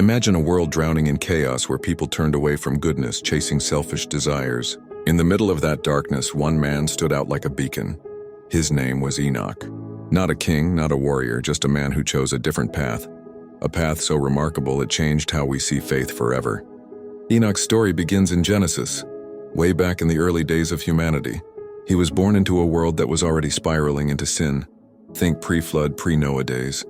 Imagine a world drowning in chaos where people turned away from goodness, chasing selfish desires. In the middle of that darkness, one man stood out like a beacon. His name was Enoch. Not a king, not a warrior, just a man who chose a different path. A path so remarkable it changed how we see faith forever. Enoch's story begins in Genesis, way back in the early days of humanity. He was born into a world that was already spiraling into sin. Think pre-flood, pre-Noah days.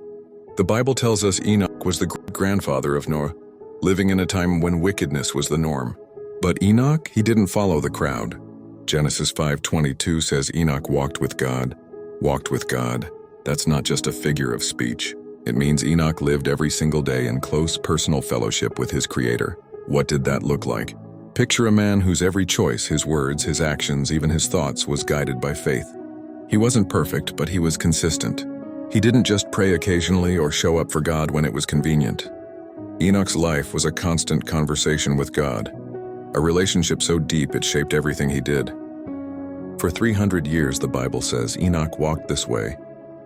The Bible tells us Enoch was the grandfather of Noah, living in a time when wickedness was the norm. But Enoch, he didn't follow the crowd. Genesis 5:22 says Enoch walked with God. Walked with God. That's not just a figure of speech. It means Enoch lived every single day in close personal fellowship with his Creator. What did that look like? Picture a man whose every choice, his words, his actions, even his thoughts, was guided by faith. He wasn't perfect, but he was consistent. He didn't just pray occasionally or show up for God when it was convenient. Enoch's life was a constant conversation with God, a relationship so deep it shaped everything he did. For 300 years, the Bible says, Enoch walked this way,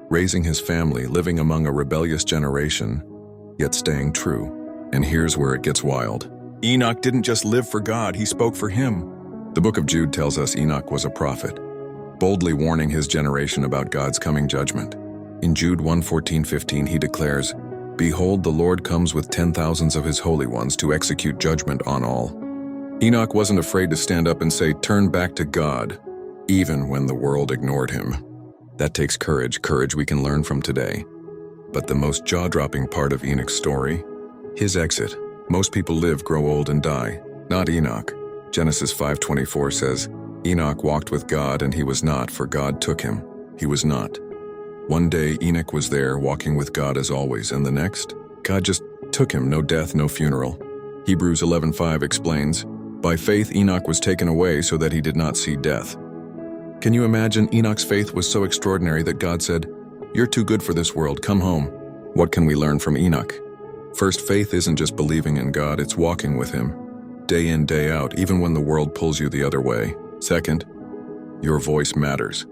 raising his family, living among a rebellious generation, yet staying true. And here's where it gets wild. Enoch didn't just live for God, he spoke for him. The book of Jude tells us Enoch was a prophet, boldly warning his generation about God's coming judgment. In Jude 1:14-15 he declares, "Behold, the Lord comes with 10,000s of his holy ones to execute judgment on all." Enoch wasn't afraid to stand up and say, "Turn back to God," even when the world ignored him. That takes courage we can learn from today. But the most jaw-dropping part of Enoch's story? His exit. Most people live, grow old, and die. Not Enoch. Genesis 5:24 says, Enoch walked with God and he was not, for God took him. He was not. One day Enoch was there, walking with God as always, and the next, God just took him, no death, no funeral. Hebrews 11:5 explains, "By faith Enoch was taken away so that he did not see death." Can you imagine? Enoch's faith was so extraordinary that God said, "You're too good for this world, come home." What can we learn from Enoch? First, faith isn't just believing in God, it's walking with him, day in, day out, even when the world pulls you the other way. Second, your voice matters.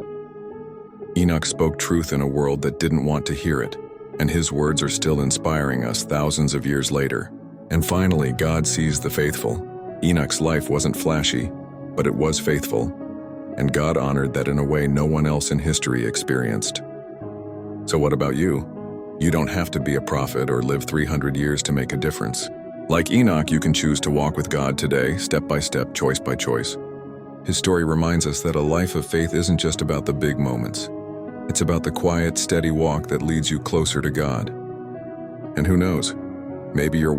Enoch spoke truth in a world that didn't want to hear it, and his words are still inspiring us thousands of years later. And finally, God sees the faithful. Enoch's life wasn't flashy, but it was faithful, and God honored that in a way no one else in history experienced. So what about you? You don't have to be a prophet or live 300 years to make a difference. Like Enoch, you can choose to walk with God today, step by step, choice by choice. His story reminds us that a life of faith isn't just about the big moments. It's about the quiet, steady walk that leads you closer to God. And who knows, maybe you're